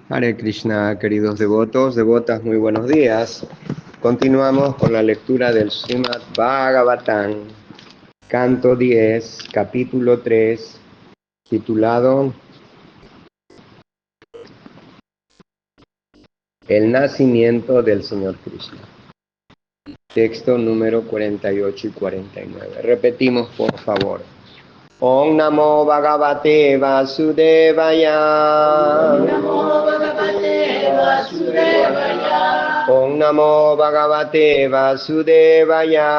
Hare Krishna, queridos devotos, devotas, muy buenos días. Continuamos con la lectura del Srimad Bhagavatam, canto 10, capítulo 3, titulado El nacimiento del Señor Krishna. Texto número 48 y 49. Repetimos, por favor. Om Namo Bhagavate Vasudevaya. Om Namo Bhagavate Vasudevaya. Om Namo Bhagavate Vasudevaya.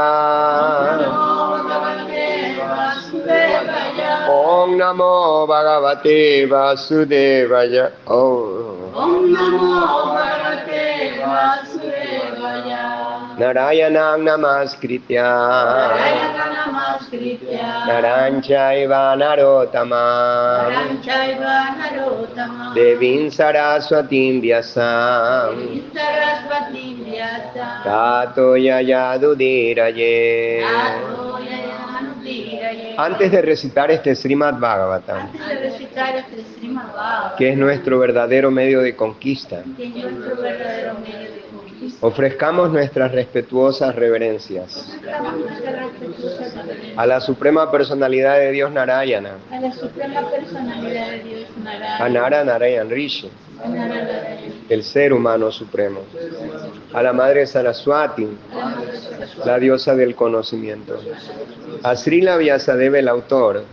Om Namo Bhagavate Vasudevaya. Om Namo Bhagavate Vasudevaya. Om Namo Bhagavate Vasudevaya. Narayanam Namaskritya. Narayana Namaskritya. Naranchaiva Narotama. Naranchaiva Narotama. Devim Saraswatim Vyasam. Saraswati Vyasa. Tato Yayadudiraye. Antes de recitar este Srimad Bhagavatam, Antes de recitar este Srimad Bhagavatam, que es nuestro verdadero medio de conquista, que es nuestro verdadero medio de conquista, ofrezcamos nuestras respetuosas reverencias ofrezcamos nuestra respetuosa reverencia a la Suprema Personalidad de Dios Narayana, a la Suprema Personalidad de Dios a Nara Narayan Rishi, el ser humano supremo, a la Madre Saraswati, la diosa del conocimiento, a Srila Vyasadeva, el autor,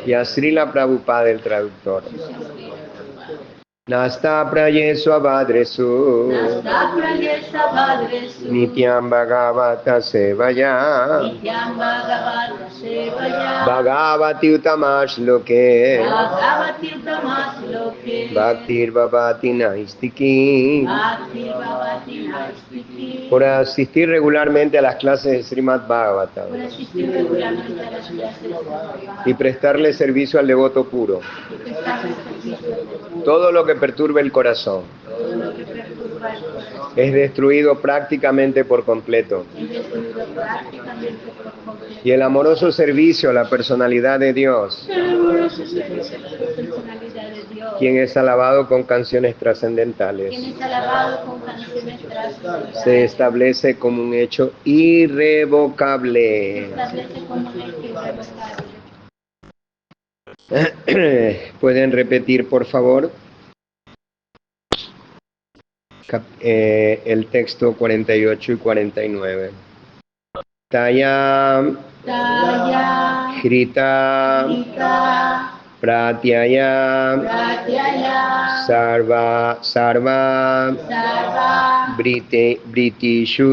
y a Srila Prabhupada, el traductor. Nasta prayesu abhadresu Nasta Prayesa Bhadresu Nityam Bhagavata Sevaya Nityam Bhagavata Sevaya Bhagavati Utamashloke Bhagavati Utamashloke Bhaktir Bhavati Naistiki. Bhakti Bhavati Naistiki. Por asistir regularmente a las clases de Srimad Bhagavatam Por asistir regularmente a las clases de Bhagavatam y prestarle servicio al devoto puro. y prestarle servicio al devoto. Todo lo que perturbe el corazón Todo lo que perturba el corazón es destruido prácticamente por completo. es destruido prácticamente por completo. Y el amoroso servicio a la personalidad de Dios, El amoroso servicio a la personalidad de Dios, quien es alabado con canciones trascendentales, quien es alabado con canciones trascendentales, se establece como un hecho irrevocable. establece como un hecho irrevocable. ¿Pueden repetir, por favor, el texto 48 y 49? Taya Taya, Hrita Rita, Pratyaya Pratyaya, Sarva Sarva, Britishu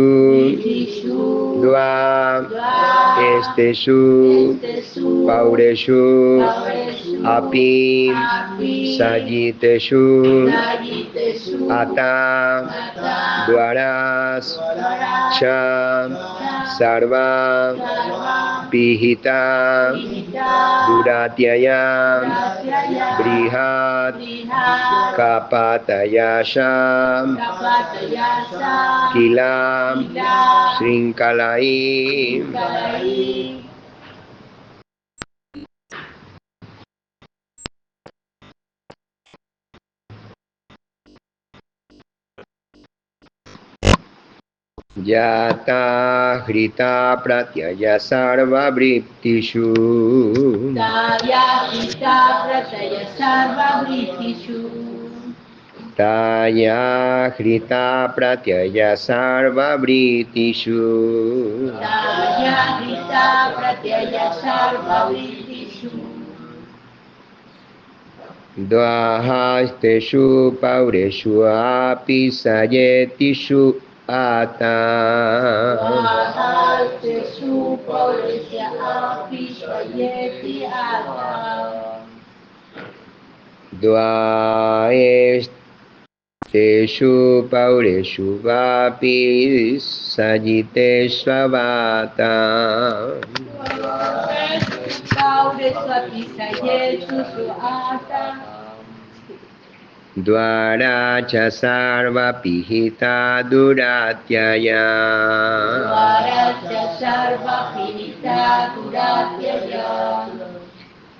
Vishu, Dva Dva, Esteshu Estesu, Paureshu Paureshu, Api Api, Sajiteshu Sajitesu, Ata Ata, Dvaras Dvara, Cha Sarva Sarva, Pihita Pihita, Duratyaya Pratyaya, Brihat Briha, Kapatayasha Kapatayasa, Kila Kila, Shrinkalai. Kalai. Yata Hrita Pratyaya Sarva Brittishu Taya Hita Prataya Sarva Vritishu. Taya Hrita Pratyaya Sarva Brittishu Taya Hita Prataya Sarva Vritishu. Dvahasteshu Paureshu Api Sayetishu Ata Vahastesu Pauresya Api Swayeti Ata. Dvaesteshu Paureshu Vapi Sajiteshvavata Pauresya Api Swayeti Ata. Dvara cha sarva pihita duratyaya Dvarasya Sarva Pihita Duratyaya.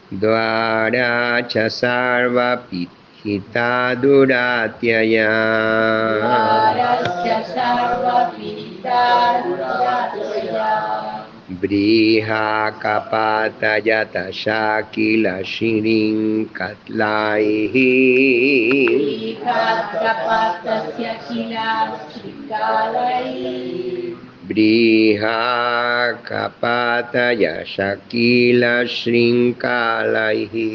Dvara cha sarva pihita Hita Duratyaya Dvarasya sarva pita duratya. Briha Kapataya Tashakila Shirin Katlaihi Ihatrapatasya kila srikalai. Briha Kapataya Shakila Shrinkalaihi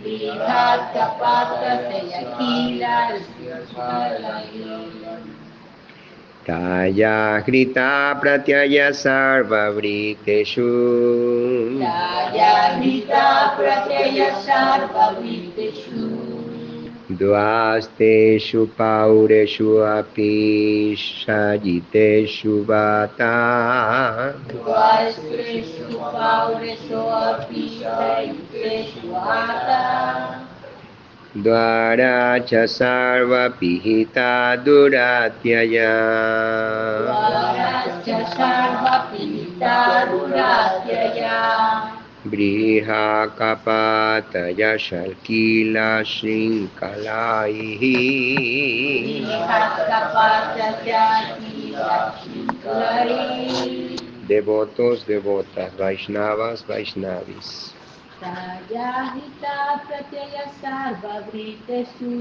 Ihatrapatasya kila srikalai. Taya Hrita Pratyaya Sarva Vriteshu Daya Rita Pratyaya Sarva Viteshu. Dvasteshu Paureshu Api Shajiteshu Vata Dvastreshu Paureso Apishaiteshu Ata. Dvara Cha Sarva Pihita Duratyaya Dvarasya sarva pita duratyaya. Briha Kapataya Shalkila Shrinkalaihi Ihatrapatasya kila srikalai. Devotos, devotas, Vaishnavas, Vaishnavis. Daya Hita Pratyaya Sarva Vriteshu.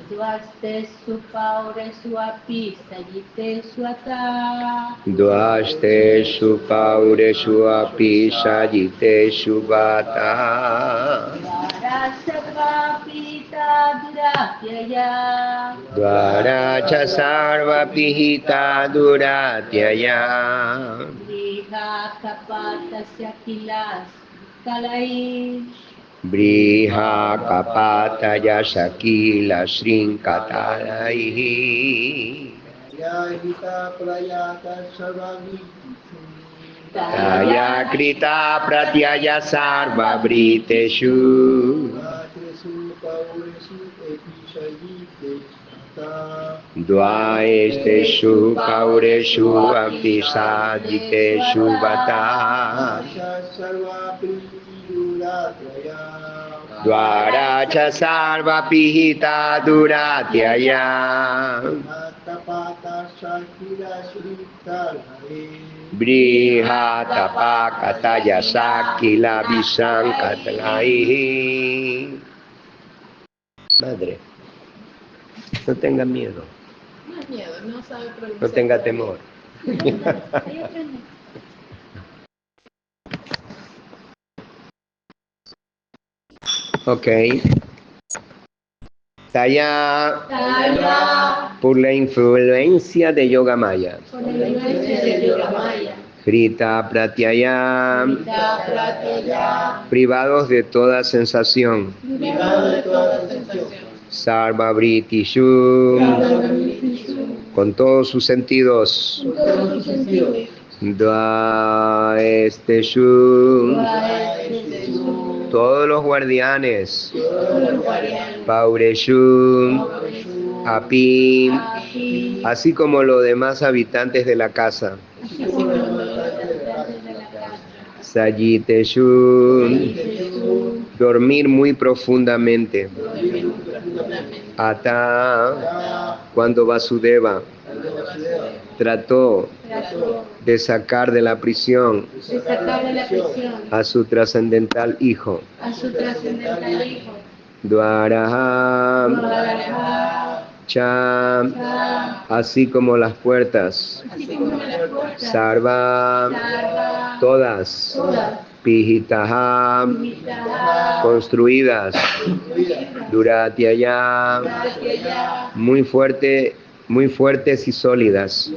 Dvastesu Pauresu Api Sajitesu Ata. Dvasteshu Paureshu Api Shajiteshu Vata Dvarasya Pita Duratyaya. Dvara Cha Sarva Pihita Duratyaya Griha Kapatasya Kilas Kalai. Briha Kapataya Shakila Shrinkatalaihi Taya Krita Pratyaya Sarva Vriteshu Dvaesteshu Paureshu Apisajiteshu Vata Dvara Cha Sarva Pihita Duratyaya Brihatapakataya Sakila Visankatlaihi. Madre, no tenga miedo, No es miedo, no sabe pronunciar. no tenga temor. Ahí aprende. Ok. Taya, Taya. por la influencia de Yoga Maya, Por la influencia de Yoga Maya. Krita Pratyaya, Rita Pratyaya. privados de toda sensación, Privado de toda sensación. Sarva Vritishu, con todos sus sentidos, Con todos sus sentidos. Dvaesteshu, todos los guardianes, Paureshu, Api, así como los demás habitantes de la casa, Sajiteshu, dormir muy profundamente, Ata, cuando Vasudeva trató de sacar de la prisión a su trascendental hijo, Dvaraha, Cha, así como las puertas, Sarva, todas, Pihitaha, construidas, Duratyaya, muy fuertes y sólidas,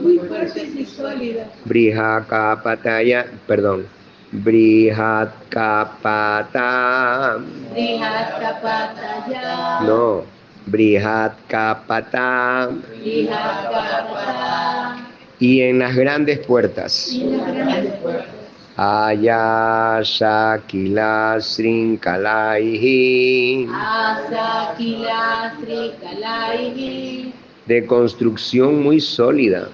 Brihakapataya, perdón, Brihatkapata, no, Brihatkapata, y en las grandes puertas, Ayasha Kila Srinkalaihi, de construcción muy sólida,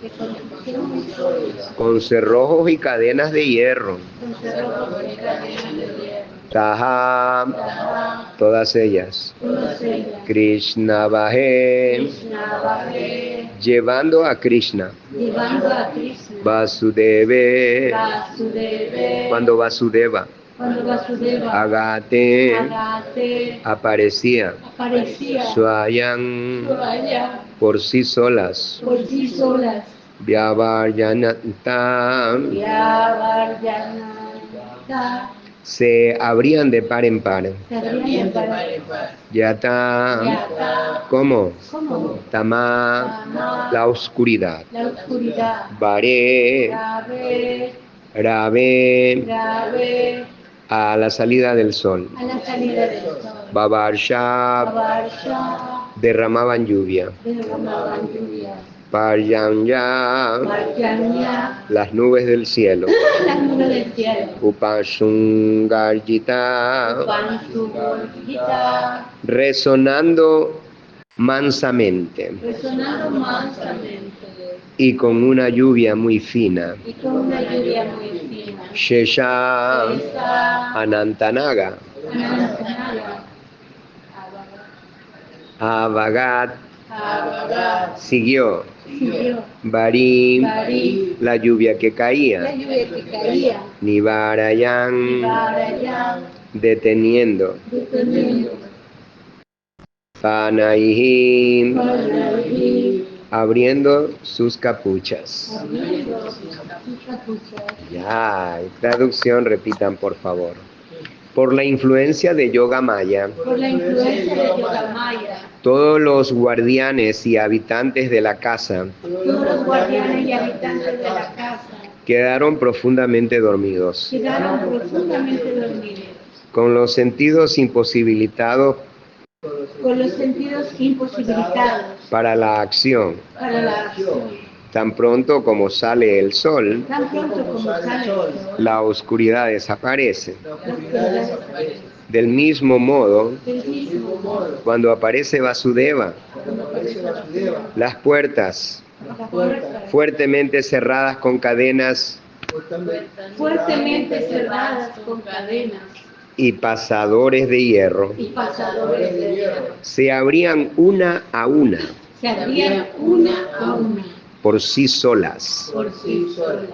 con cerrojos y cadenas de hierro. con cerrojos y cadenas de hierro. Taha, Taha, todas ellas. todas ellas. Krishna Bahe, Krishna Bahe, llevando a Krishna. llevando a Krishna. Vasudeve, Vasudeva, cuando Vasudeva. cuando Vasudeva Agate, Agate aparecía. aparecía Swayam, Swaya, por sí solas. por sí solas. Vyavaryanata, Yavaryanata, se abrían de par en par. se abrían para Yata, Yata, ¿cómo? como Tama, la oscuridad. la oscuridad. Varé, Grave, Rave, grave, a la salida del sol. a la salida del sol. Babarsha, Abarsha, derramaban lluvia. derramaban lluvia. Paryanya, Marjanya, las nubes del cielo. las nubes del cielo. Upashungarjita, Pansubhorjita, resonando mansamente resonando mansamente y con una lluvia muy fina. y con una lluvia muy fina. Shesha, Esa Anantanaga, Anantanaga, Avagat, Avagat, siguió. siguió. Barim, Bari, la lluvia que la caía. lluvia que caía. Nivarayan, Varaya, deteniendo. deteniendo. Panaihim, Panahi, abriendo sus capuchas. abriendo sus capuchas. Ya, traducción, repitan por favor. Por la influencia de Yoga Maya, Por la influencia de Yogamaya, todos los guardianes y habitantes de la casa todos los guardianes y habitantes de la casa quedaron profundamente dormidos, quedaron profundamente dormidos, con los sentidos imposibilitados con los sentidos imposibilitados para la acción. para la acción. Tan pronto como sale el sol, Tan pronto como sale el sol, la oscuridad desaparece. la oscuridad desaparece. Del mismo modo, Del mismo modo, cuando aparece Vasudeva, cuando aparece la oscuridad, las puertas las puertas fuertemente cerradas con cadenas fuertemente cerradas con cadenas y pasadores de hierro y pasadores de hierro se abrían una a una se abrían una a una por sí solas por sí solas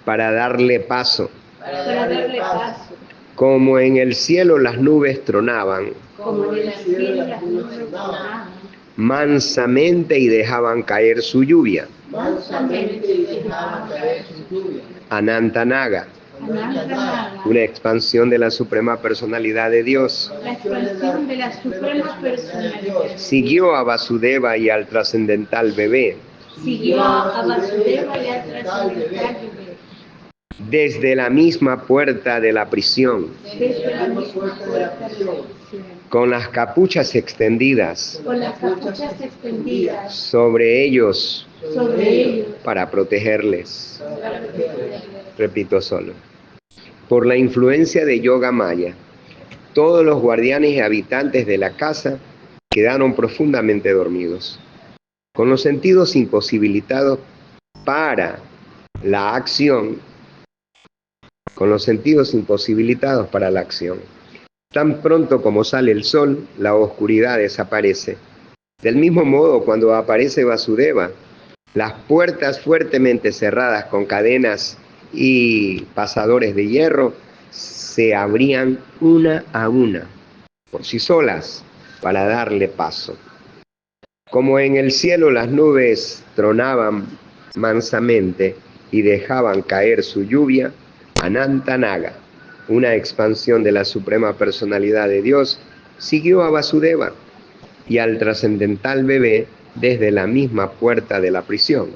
para darle paso. para darle paso, Como en el cielo las nubes tronaban como en el cielo las nubes tronaban mansamente y dejaban caer su lluvia. mansamente y dejaban caer su lluvia. Anantanaga, Anantanaga, una expansión de la Suprema Personalidad de Dios, la expansión de la suprema personalidad, siguió a Vasudeva y al trascendental bebé siguió a Vasudeva y al trascendental bebé desde la misma puerta de la prisión, desde la misma puerta de la prisión, con las capuchas extendidas con las capuchas extendidas sobre ellos sobre ellos para protegerles. para protegerles. Repito solo. Por la influencia de Yoga Maya, todos los guardianes y habitantes de la casa quedaron profundamente dormidos, con los sentidos imposibilitados para la acción, con los sentidos imposibilitados para la acción. Tan pronto como sale el sol, la oscuridad desaparece. Del mismo modo, cuando aparece Vasudeva, las puertas fuertemente cerradas con cadenas y pasadores de hierro se abrían una a una, por sí solas, para darle paso. Como en el cielo las nubes tronaban mansamente y dejaban caer su lluvia, Anantanaga, una expansión de la Suprema Personalidad de Dios, siguió a Vasudeva y al trascendental bebé desde la misma puerta de la prisión,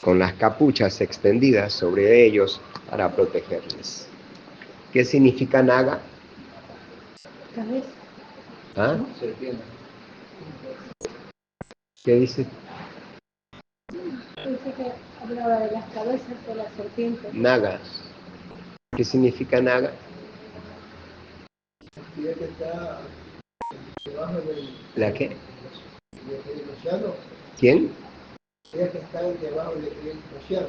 con las capuchas extendidas sobre ellos para protegerles. ¿Qué significa Naga? Cabeza, ¿Ah? Serpiente. ¿Qué dice? pensé que hablaba de las cabezas de las serpientes. Nagas. ¿Qué significa Naga? Y es que está debajo ¿La qué? del océano. ¿Quién? Es que está debajo del océano.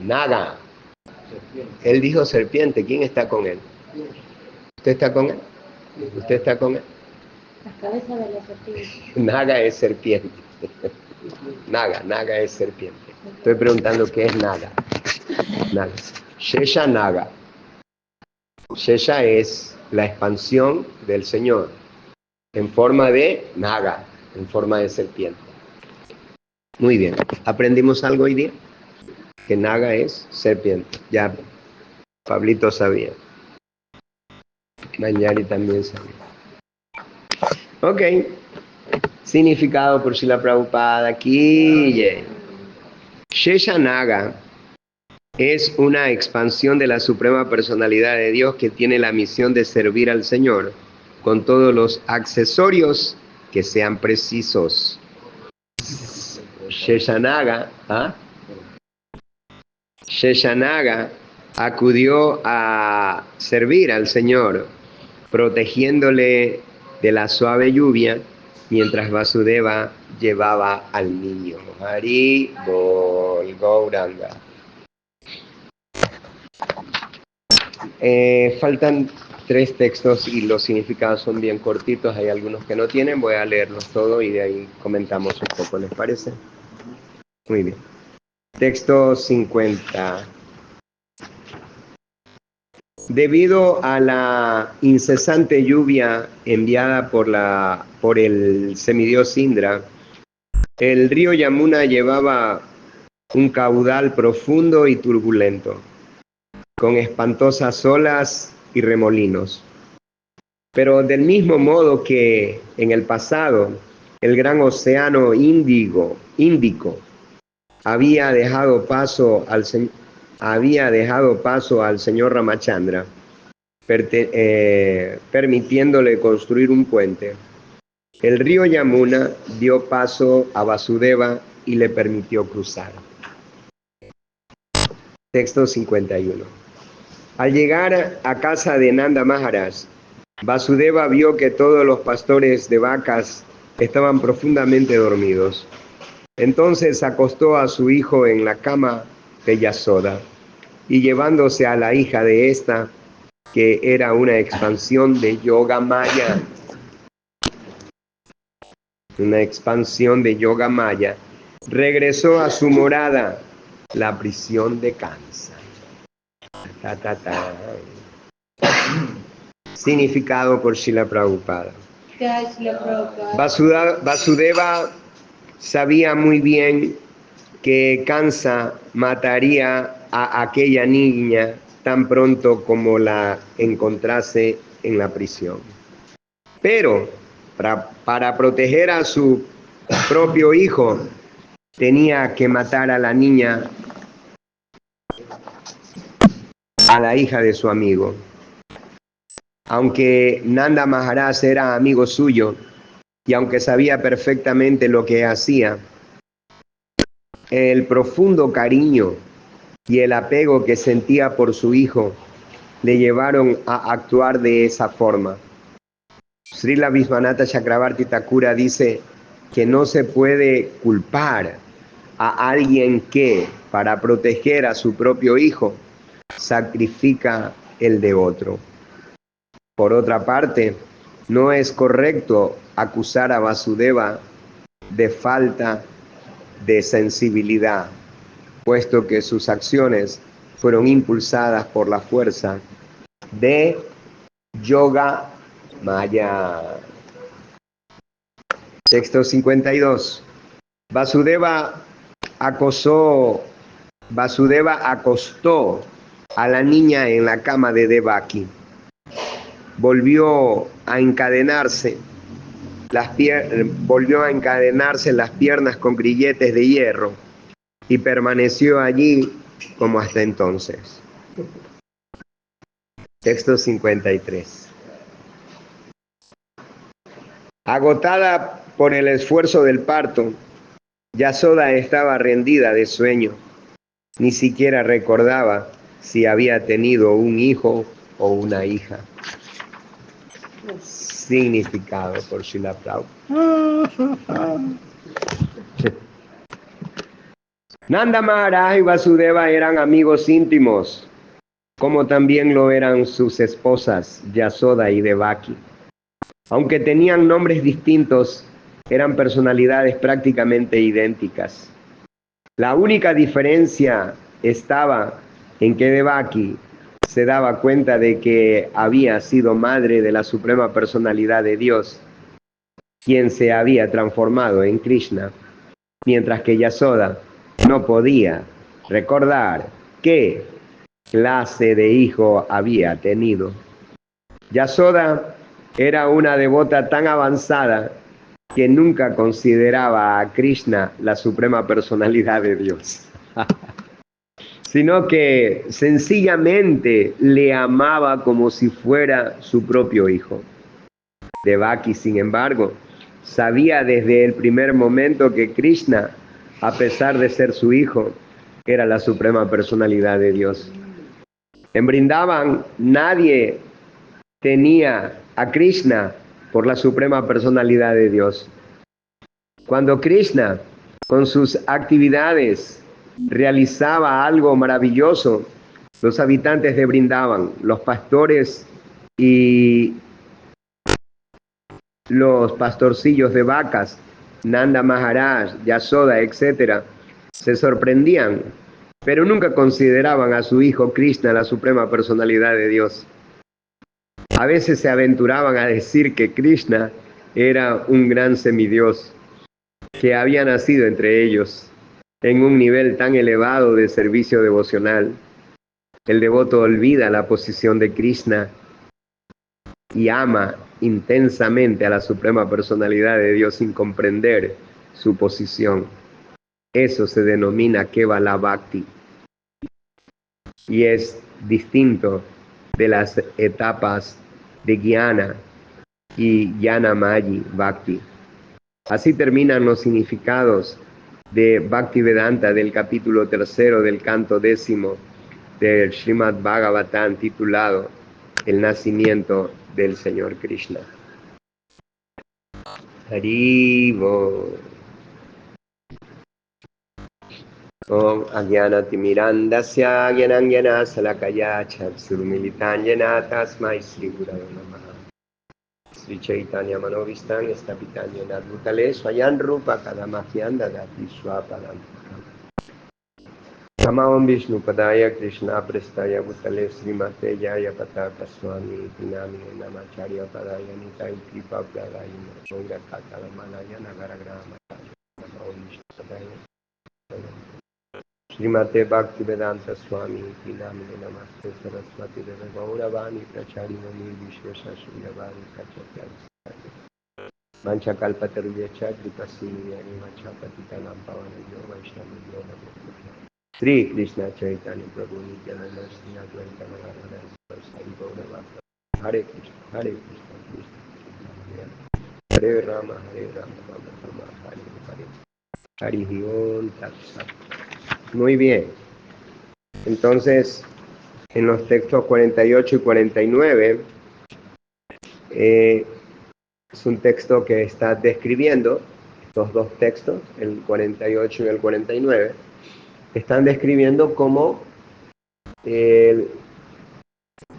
Naga. Él dijo serpiente. ¿Quién está con él? ¿Usted está con él? ¿Usted está con él? La cabeza de la serpiente. Naga es serpiente. Naga es serpiente. Estoy preguntando qué es Naga. Naga. Shesha Naga. Shesha es la expansión del Señor en forma de Naga, en forma de serpiente. Muy bien. ¿Aprendimos algo hoy día? Que Naga es serpiente. Ya Pablito sabía. Manjari también sabía. Ok. Significado por Srila Prabhupada aquí. Shesha Naga es una expansión de la Suprema Personalidad de Dios que tiene la misión de servir al Señor con todos los accesorios que sean precisos. Sheshanaga, Sheshanaga acudió a servir al Señor, protegiéndole de la suave lluvia mientras Vasudeva llevaba al niño. Hari Bol Gauranga. Faltan 3 textos y los significados son bien cortitos. Hay algunos que no tienen. Voy a leerlos todos y de ahí comentamos un poco. ¿Les parece? Muy bien. Texto 50. Debido a la incesante lluvia enviada por el semidios Indra, el río Yamuna llevaba un caudal profundo y turbulento, con espantosas olas y remolinos. Pero del mismo modo que en el pasado el gran océano Índico había dejado paso al señor Ramachandra, permitiéndole construir un puente. El río Yamuna dio paso a Vasudeva y le permitió cruzar. Texto 51. Al llegar a casa de Nanda Maharaj, Vasudeva vio que todos los pastores de vacas estaban profundamente dormidos. Entonces acostó a su hijo en la cama de Yasoda y llevándose a la hija de esta, que era una expansión de Yoga Maya, regresó a su morada, la prisión de Kansa. Significado por Srila Prabhupada. Vasudeva sabía muy bien que Kansa mataría a aquella niña tan pronto como la encontrase en la prisión. Pero para proteger a su propio hijo, tenía que matar a la niña, a la hija de su amigo. Aunque Nanda Maharaj era amigo suyo y aunque sabía perfectamente lo que hacía, el profundo cariño y el apego que sentía por su hijo le llevaron a actuar de esa forma. Srila Vishwanatha Chakravarti Thakura dice que no se puede culpar a alguien que, para proteger a su propio hijo, sacrifica el de otro. Por otra parte, no es correcto acusar a Vasudeva de falta de sensibilidad, puesto que sus acciones fueron impulsadas por la fuerza de Yoga Maya. Texto 52. Vasudeva acostó a la niña en la cama de Devaki. Volvió a encadenarse las piernas con grilletes de hierro y permaneció allí como hasta entonces. Texto 53. Agotada por el esfuerzo del parto, Yasoda estaba rendida de sueño. Ni siquiera recordaba si había tenido un hijo o una hija. Significado por Srila Prabhupada. Nanda Maharaj y Vasudeva eran amigos íntimos, como también lo eran sus esposas, Yasoda y Devaki. Aunque tenían nombres distintos, eran personalidades prácticamente idénticas. La única diferencia estaba en que Devaki se daba cuenta de que había sido madre de la Suprema Personalidad de Dios, quien se había transformado en Krishna, mientras que Yasoda no podía recordar qué clase de hijo había tenido. Yasoda era una devota tan avanzada que nunca consideraba a Krishna la Suprema Personalidad de Dios, sino que sencillamente le amaba como si fuera su propio hijo. Devaki, sin embargo, sabía desde el primer momento que Krishna, a pesar de ser su hijo, era la Suprema Personalidad de Dios. En Vrindavan nadie tenía a Krishna por la Suprema Personalidad de Dios. Cuando Krishna, con sus actividades, realizaba algo maravilloso, los habitantes de Vrindavan, los pastores y los pastorcillos de vacas, Nanda Maharaj, Yasoda, etc., se sorprendían, pero nunca consideraban a su hijo Krishna la Suprema Personalidad de Dios. A veces se aventuraban a decir que Krishna era un gran semidios que había nacido entre ellos en un nivel tan elevado de servicio devocional. El devoto olvida la posición de Krishna y ama intensamente a la Suprema Personalidad de Dios sin comprender su posición. Eso se denomina Kevala Bhakti y es distinto de las etapas de Jnana y Jnana Mayi Bhakti. Así terminan los significados de Bhaktivedanta del capítulo 3 del canto 10 del Srimad Bhagavatam titulado El nacimiento del Señor Krishna. Haribo. Om Ajnanatimmirandasya Jnananjana Salakaya Chaksurumilitanjana Tasmai Sri Gurave Namaha. Sri Chaitanya Manovistan Stapitanya Nadbhutale Swayan Rupa Kadamahyanda Dati Swapadam. Namo Vishnu Padaya Krishna Prestaya Bhutale Srimate Jaya Pataka Swami Tinami Namacharya Padaya Nitai Kripa Pradayana Songa Katala Malaya Nagara Grama Namo Vishnu Padaya Srimate Bhaktivedanta Swami Tinami Namaste Saraswati Deva Gauravani Pracharinani Vishwesa Suryavani Kachatya Mancha Kalpatarvyacha Kripasini Animacha Patitanam Pavanayo Vaishnaviyo Namo Sri Krishna Chaitanya Prabhu Nityananda Sri Advaita Gadadhara Sri Gaurava Hare Krishna Hare Krishna Krishna Hare Rama Rama Rama Hare Hare Hari Om Tat Sat. Muy bien. Entonces, en los textos 48 y 49 es un texto que está describiendo, estos dos textos, el 48 y el 49, están describiendo cómo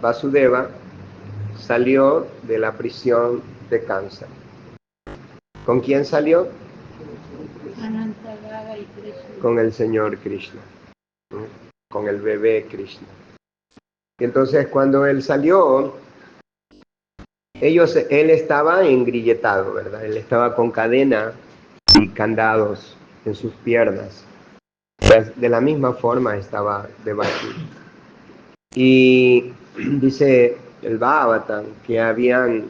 Vasudeva salió de la prisión de Kansa. ¿Con quién salió? Anantagara y Krishna. Con el Señor Krishna, ¿no? Con el bebé Krishna. Y entonces cuando él salió, él estaba engrilletado, ¿verdad? Él estaba con cadena y candados en sus piernas. De la misma forma estaba Devaki. Y dice el Bhagavatam que habían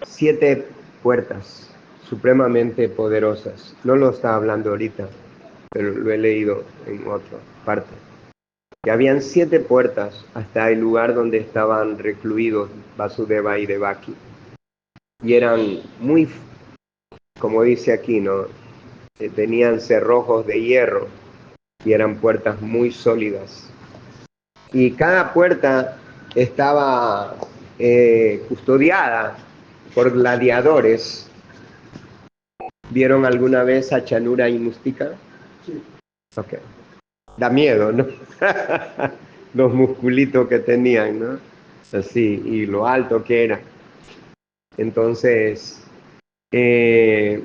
7 puertas supremamente poderosas. No lo está hablando ahorita, pero lo he leído en otra parte. Que habían 7 puertas hasta el lugar donde estaban recluidos Vasudeva y Devaki. Y eran muy, como dice aquí, ¿no? Tenían cerrojos de hierro y eran puertas muy sólidas. Y cada puerta estaba custodiada por gladiadores. ¿Vieron alguna vez a Chanura y Mustika? Sí. Ok. Da miedo, ¿no? Los musculitos que tenían, ¿no? Así, y lo alto que era. Entonces, eh,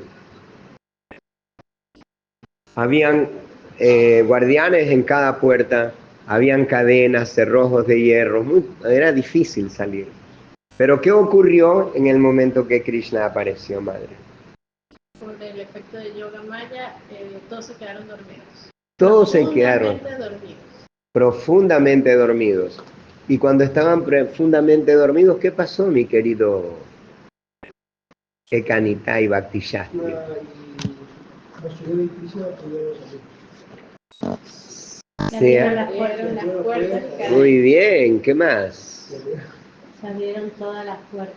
habían guardianes en cada puerta, habían cadenas, cerrojos de hierro, era difícil salir. Pero ¿qué ocurrió en el momento que Krishna apareció, madre? Por el efecto de yoga maya, todos se quedaron dormidos. Todos se quedaron Dormidos. profundamente dormidos. Y cuando estaban profundamente dormidos, ¿qué pasó, mi querido Ekanitai Bhaktishastri? Abrieron las puertas. Muy bien, ¿qué más? Se abrieron todas las puertas.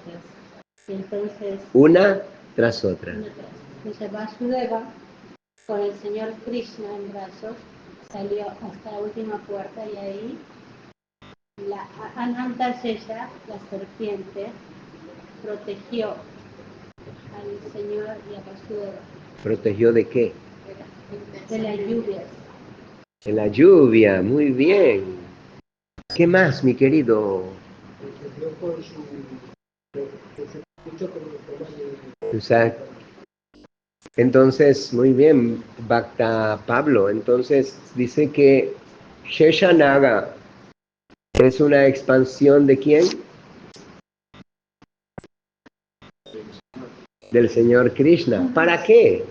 Y entonces, Una tras otra. entonces Vasudeva, con el señor Krishna en brazos, salió hasta la última puerta y ahí la Ananta Shesha, la serpiente, protegió al señor y a Vasudeva ¿Protegió de qué? de las lluvias. De la lluvia, muy bien. ¿Qué más, mi querido? Exacto. Entonces, muy bien, Bhakta Pablo. Entonces, dice que Sheshanaga es una expansión de quién? Del Señor Krishna. ¿Para qué?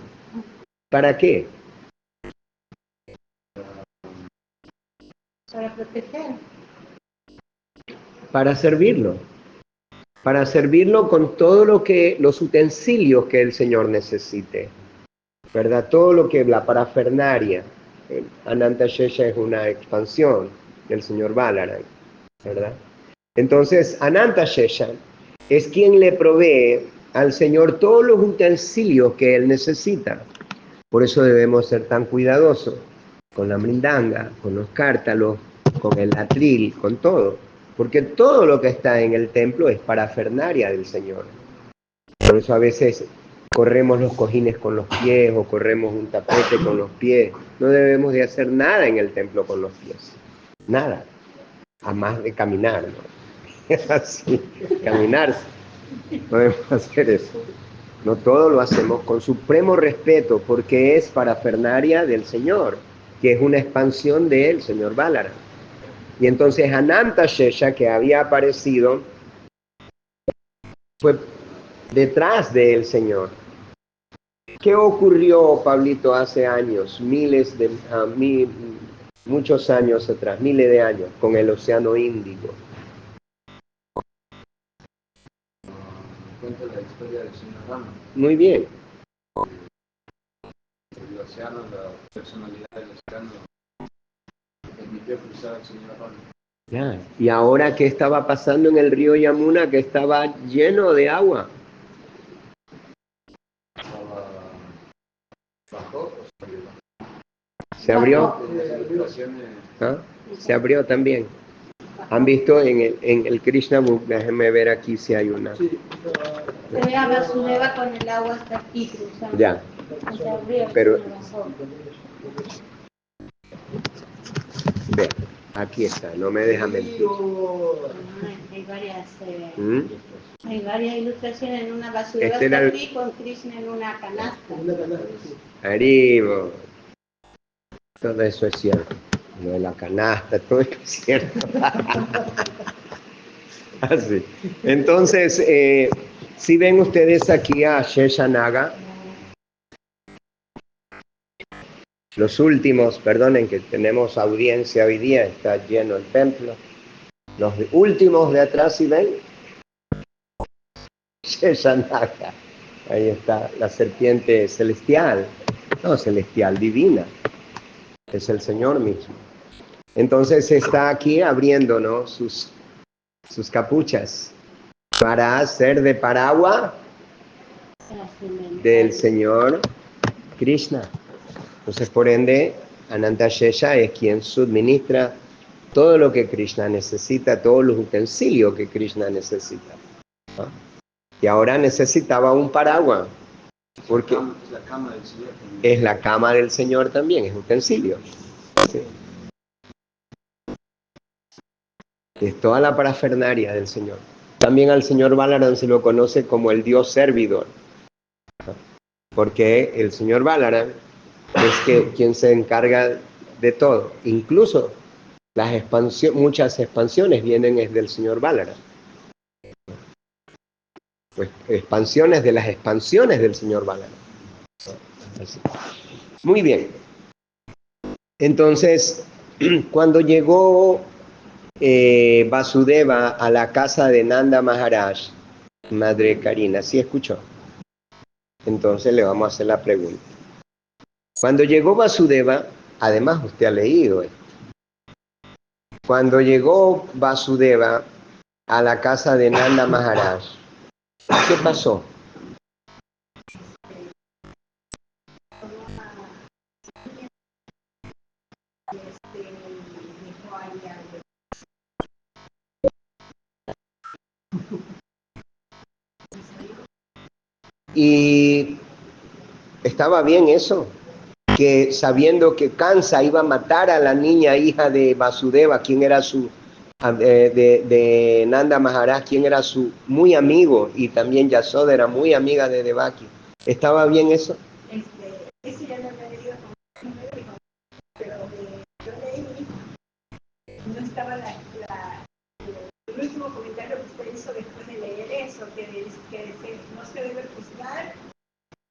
¿Para qué? Para proteger. Para servirlo. Para servirlo con todo los utensilios que el Señor necesite. ¿Verdad? Todo lo que la parafernaria. Ananta Shesha es una expansión del Señor Balaram, ¿verdad? Entonces, Ananta Shesha es quien le provee al Señor todos los utensilios que Él necesita. Por eso debemos ser tan cuidadosos con la mrindanga, con los cártalos, con el atril, con todo. Porque todo lo que está en el templo es parafernaria del Señor. Por eso a veces corremos los cojines con los pies o corremos un tapete con los pies. No debemos de hacer nada en el templo con los pies. Nada. A más de caminar, ¿no? Es así, caminar. No debemos hacer eso. No todo lo hacemos con supremo respeto porque es parafernaria del Señor, que es una expansión del Señor Balaram. Y entonces Ananta Shesha, que había aparecido, fue detrás del Señor. ¿Qué ocurrió, Pablito, hace años, muchos años atrás, miles de años, con el Océano Índico? Cuenta la historia del señor Rama. Muy bien. El océano, la personalidad del océano, permitió cruzar al señor Rama. Ya. ¿Y ahora qué estaba pasando en el río Yamuna, que estaba lleno de agua? ¿Bajó o salió? ¿Se abrió? ¿Ah? Se abrió también. ¿Han visto en el Krishna Book? Déjenme ver aquí si hay una. Se ve a Vasudeva con el agua hasta aquí cruzando. Ya. Se abrió, Pero- se bajó. Ve, aquí está, no me deja mentir. Hay varias, ¿Mm? hay varias ilustraciones. En una Vasudeva Este está era el- aquí con Krishna en una canasta. Arriba. Todo eso es cierto. Lo de la canasta, todo eso es cierto. Así. Entonces, si ven ustedes aquí a Sheshanaga, los últimos, perdonen que tenemos audiencia hoy día, está lleno el templo. Los últimos de atrás, si ven, Sheshanaga. Ahí está la serpiente celestial, no celestial, divina. Es el Señor mismo. Entonces está aquí abriéndonos sus capuchas para hacer de paraguas del Señor Krishna. Entonces, por ende, Ananta Shesha es quien suministra todo lo que Krishna necesita, todos los utensilios que Krishna necesita. ¿No? Y ahora necesitaba un paraguas, porque La cama del señor. es la cama del Señor también, es utensilio. ¿Sí? Es toda la parafernaria del Señor. También al señor Balaram se lo conoce como el Dios servidor, porque el señor Balaram es quien se encarga de todo. Incluso muchas expansiones vienen es del señor Balaram. Pues expansiones de las expansiones del señor Balaram. Así. Muy bien. Entonces, cuando llegó Vasudeva a la casa de Nanda Maharaj, Madre Karina, ¿sí escuchó? Entonces le vamos a hacer la pregunta. Cuando llegó Vasudeva, además usted ha leído esto, cuando llegó Vasudeva a la casa de Nanda Maharaj, ¿qué pasó? Y estaba bien eso, que sabiendo que Kansa iba a matar a la niña hija de Vasudeva, quien era de Nanda Maharaj, quien era su muy amigo, y también Yasoda era muy amiga de Devaki. ¿Estaba bien eso? Eso ya lo he leído con pero yo leí, no estaba el último comentario que usted hizo después de leer eso, que dice, no se debe juzgar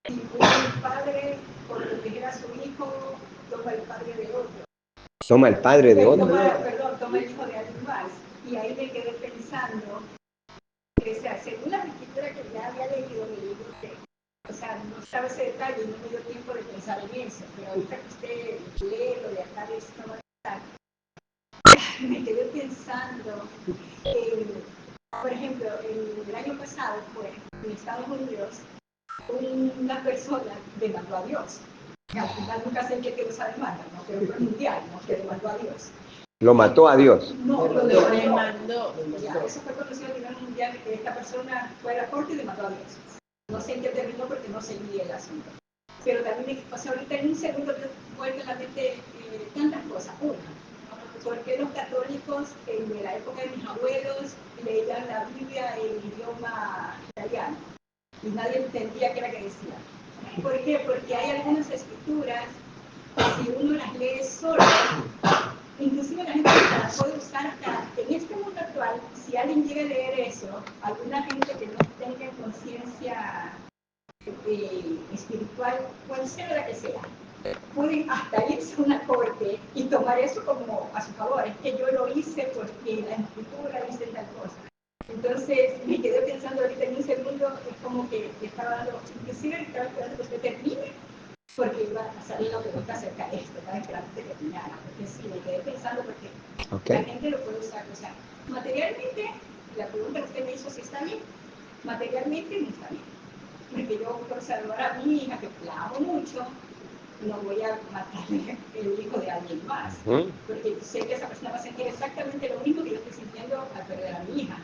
si un padre, por lo que era su hijo, toma el padre de otro. Toma el padre de otro. Toma el hijo de alguien más. Y ahí me quedé pensando, que, o sea, según la escritura que ya había leído en el libro, o sea, no estaba ese detalle y no me dio tiempo de pensar en eso, pero ahorita que usted lee lo de acá de esta manera, me quedé pensando, por ejemplo, el año pasado fue en Estados Unidos una persona demandó a Dios. Al final nunca sé en qué quedó esa demanda, ¿no? Pero fue mundial, ¿no? Que demandó a Dios. Lo mató a Dios. No, lo demandó. Ya, eso fue conocido a nivel mundial que esta persona fue a la corte y demandó a Dios. No sé en qué terminó porque no seguí el asunto. Pero también, o sea, ahorita en un segundo me vuelve a la mente tantas cosas. Una, ¿por qué los católicos en la época de mis abuelos leían la Biblia en idioma italiano? Y nadie entendía qué era que decía. ¿Por qué? Porque hay algunas escrituras que si uno las lee solo, inclusive la gente las puede usar hasta en este mundo actual. Si alguien llega a leer eso, alguna gente que no tenga conciencia espiritual, cual sea la que sea, pueden hasta irse a una corte y tomar eso como a su favor. Es que yo lo hice porque la escritura dice tal cosa. Entonces me quedé pensando ahorita en un segundo, es como que estaba dando, inclusive estaba esperando que usted termine, porque iba a salir una pregunta acerca de esto, estaba esperando que terminara, porque sí, me quedé pensando porque la gente lo puede usar, o sea, materialmente, la pregunta que usted me hizo si está bien, materialmente no está bien, porque yo por salvar a mi hija, que la amo mucho, no voy a matarle el hijo de alguien más, porque sé que esa persona va a sentir exactamente lo mismo que yo estoy sintiendo al perder a mi hija.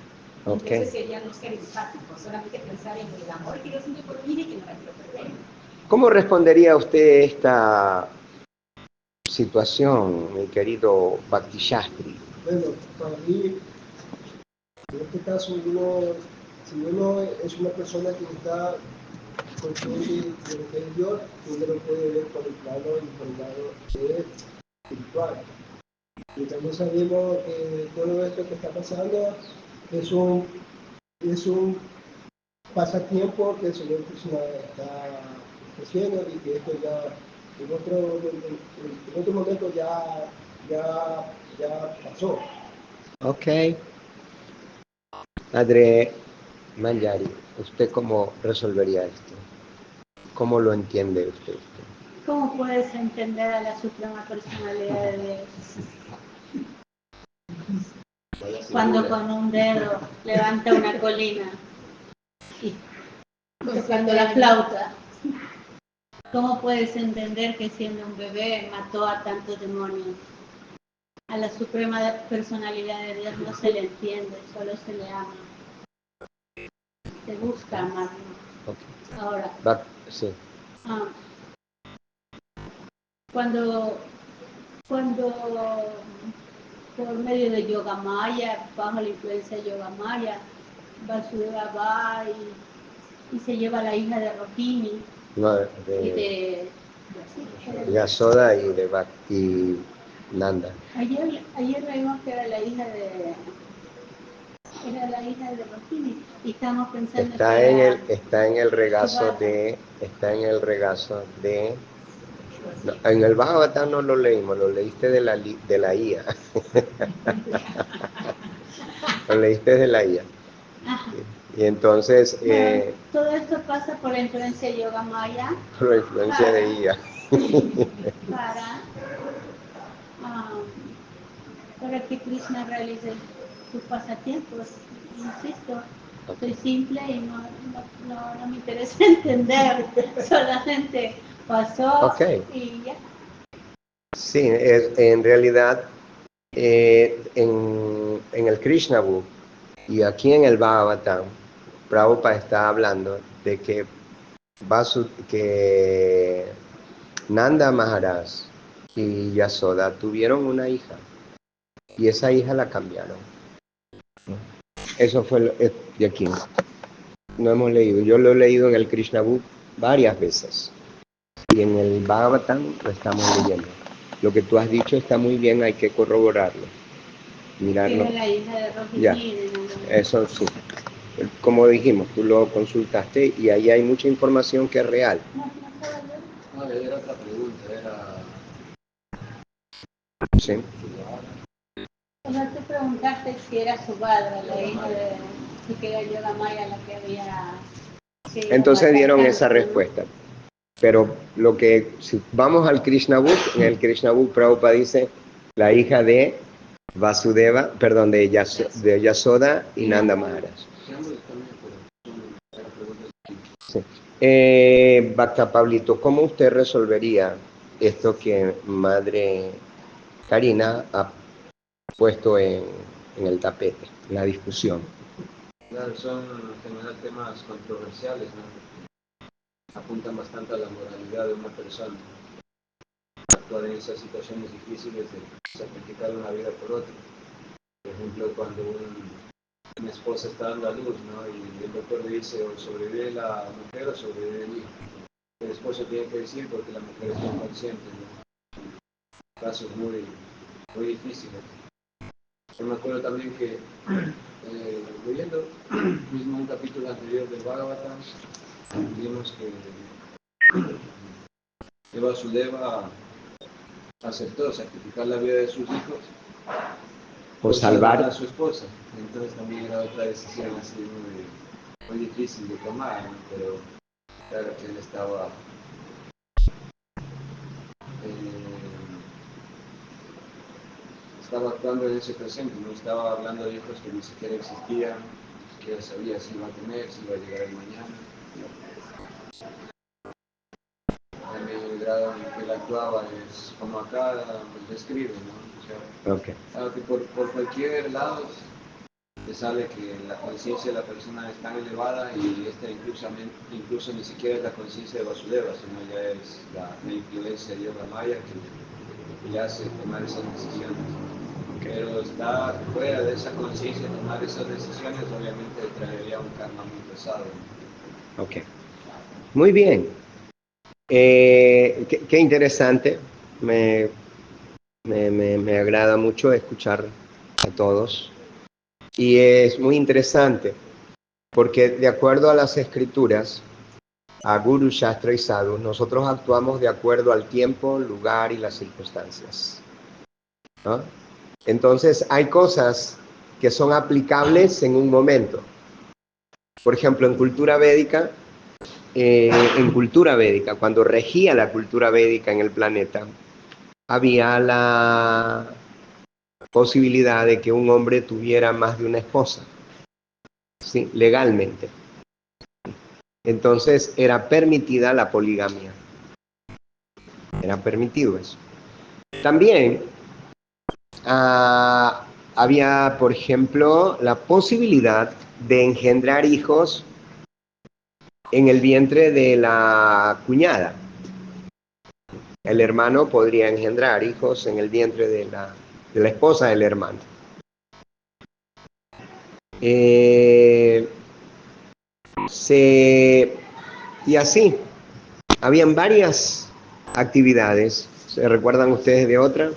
Entonces sería no ser empático, solamente pensar en el amor que yo siento por mi hija y que no la quiero perder. ¿Cómo respondería usted esta situación, mi querido Bhakti Shastri? Bueno, para mí, en este caso, si uno es una persona que está consciente de lo que es Dios, uno lo puede ver por el plano y por el lado espiritual. Y también sabemos que todo esto que está pasando es un pasatiempo que el Señor Krishna está haciendo y que esto ya en otro momento ya pasó. Ok. Madre Manjari, ¿usted cómo resolvería esto? ¿Cómo lo entiende usted? ¿Cómo puedes entender a la Suprema Personalidad de Dios? Cuando con un dedo levanta una colina y tocando la flauta. ¿Cómo puedes entender que siendo un bebé mató a tantos demonios? A la Suprema Personalidad de Dios no se le entiende, solo se le ama. Se busca amarlo. Okay. Ahora, sí. Cuando por medio de Yoga Maya, bajo la influencia de Yoga Maya, Vasudeva va y se lleva a la hija de Rohini No, y de Yasoda y de Bhakti Nanda. ayer leímos que era la hija de Rohini y estamos pensando Está en el regazo de, no, en el Bhagavatam no lo leímos, lo leíste de la IA. Lo leíste de la IA. Y entonces, bueno, todo esto pasa por la influencia de Yoga Maya. por la influencia de IA. Para que Krishna realice sus pasatiempos. Insisto, soy simple y no me interesa entender, solamente pasó y ya. Sí, en realidad, en el Krishna Book y aquí en el Bhagavatam, Prabhupada está hablando de que Nanda Maharaj y Yasoda tuvieron una hija y esa hija la cambiaron. Eso fue de aquí. No hemos leído. Yo lo he leído en el Krishna Book varias veces y en el Bhagavatam lo estamos leyendo. Lo que tú has dicho está muy bien, hay que corroborarlo, mirarlo. Era la hija de Rohini. Ya, eso sí. Como dijimos, tú lo consultaste y ahí hay mucha información que es real. No, era otra pregunta, era... Sí. O sea, tú preguntaste si era su padre, la hija de... si que era Yoga Maya la que había... Entonces dieron esa respuesta. Pero si vamos al Krishna Book, en el Krishna Book Prabhupada dice la hija de Vasudeva, perdón, de Yasoda y Nanda Maharaj. Sí. Bhakta Pablito, ¿cómo usted resolvería esto que Madre Karina ha puesto en el tapete, la discusión? Claro, son en general temas controversiales, ¿no? Apuntan bastante a la moralidad de una persona. Actuar en esas situaciones difíciles de sacrificar una vida por otra. Por ejemplo, cuando una esposa está dando a luz, ¿no? Y el doctor le dice o sobrevive la mujer o sobrevive el hijo. El esposo tiene que decir porque la mujer está inconsciente, ¿no? Casos muy, muy difíciles. Yo me acuerdo también que leyendo mismo un capítulo anterior del Bhagavatam, vimos que Vasudeva aceptó sacrificar la vida de sus hijos por salvar a su esposa. Entonces también era otra decisión así muy difícil de tomar, ¿no? Pero claro que él estaba actuando en ese presente, no estaba hablando de hijos que ni siquiera existían, ni siquiera sabía si iba a tener, si iba a llegar el mañana. También el grado en el que él actuaba es como acá nos describe, ¿no? O sea, que por cualquier lado te sale que la conciencia de la persona es tan elevada y esta incluso ni siquiera es la conciencia de Vasudeva, sino ya es la influencia de Yoga Maya que le hace tomar esas decisiones. Pero está fuera de esa conciencia, tomar esas decisiones obviamente traería un karma muy pesado. Ok. Muy bien. Qué interesante. Me agrada mucho escuchar a todos. Y es muy interesante porque de acuerdo a las escrituras, a Guru, Shastra y Sadhu, nosotros actuamos de acuerdo al tiempo, lugar y las circunstancias, ¿no? Entonces hay cosas que son aplicables en un momento. Por ejemplo, en cultura védica, cuando regía la cultura védica en el planeta, había la posibilidad de que un hombre tuviera más de una esposa, ¿sí? Legalmente. Entonces era permitida la poligamia. Era permitido eso. También había, por ejemplo, la posibilidad de engendrar hijos en el vientre de la cuñada. El hermano podría engendrar hijos en el vientre de de la esposa del hermano. Y así, habían varias actividades. ¿Se recuerdan ustedes de otra?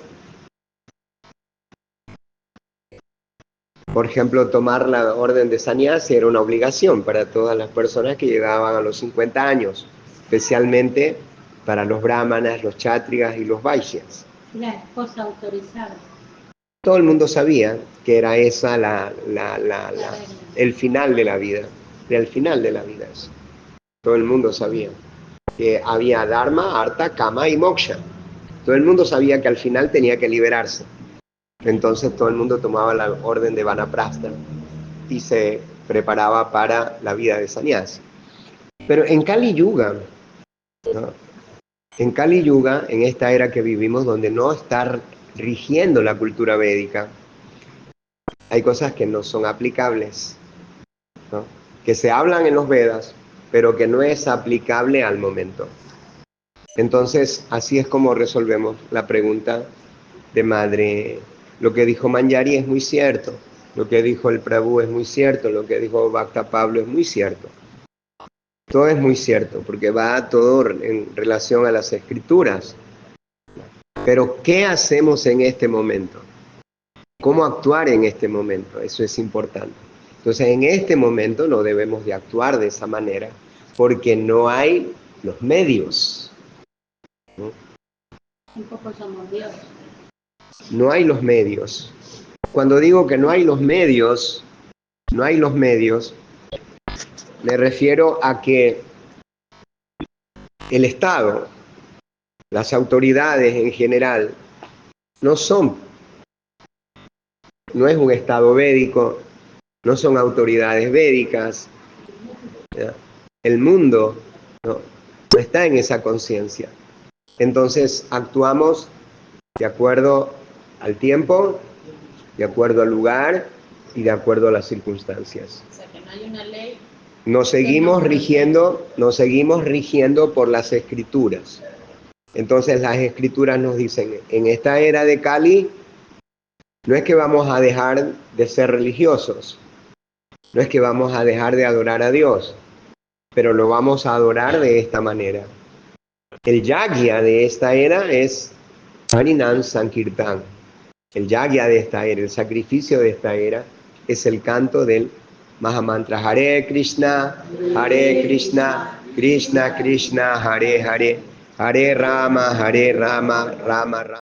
Por ejemplo, tomar la orden de sannyasi era una obligación para todas las personas que llegaban a los 50 años, especialmente para los brahmanas, los chátrigas y los vaishyas. La esposa autorizada. Todo el mundo sabía que era esa el final de la vida. Era el final de la vida eso. Todo el mundo sabía que había dharma, artha, kama y moksha. Todo el mundo sabía que al final tenía que liberarse. Entonces todo el mundo tomaba la orden de vanaprastha y se preparaba para la vida de sannyasi. Pero en Kali Yuga, ¿no? En Kali Yuga, en esta era que vivimos, donde no está rigiendo la cultura védica, hay cosas que no son aplicables, ¿no? Que se hablan en los Vedas, pero que no es aplicable al momento. Entonces, así es como resolvemos la pregunta de Madre. Lo que dijo Manjari es muy cierto, lo que dijo el Prabhu es muy cierto, lo que dijo Bhakta Pablo es muy cierto. Todo es muy cierto, porque va todo en relación a las escrituras. Pero, ¿qué hacemos en este momento? ¿Cómo actuar en este momento? Eso es importante. Entonces, en este momento no debemos de actuar de esa manera, porque no hay los medios, ¿no? Un poco somos Dios. No hay los medios. Cuando digo que no hay los medios, me refiero a que el Estado, las autoridades en general, no es un Estado védico, no son autoridades védicas, ¿ya? El mundo no está en esa conciencia. Entonces actuamos de acuerdo al tiempo, de acuerdo al lugar y de acuerdo a las circunstancias. O sea, que no hay una ley. Nos seguimos rigiendo por las escrituras. Entonces las escrituras nos dicen, en esta era de Kali, no es que vamos a dejar de ser religiosos, no es que vamos a dejar de adorar a Dios, pero lo vamos a adorar de esta manera. El yagya de esta era es Harinam Sankirtan. El yagya de esta era, el sacrificio de esta era, es el canto del Mahamantra Hare Krishna, Krishna Krishna, Hare Hare, Hare Rama, Rama Rama.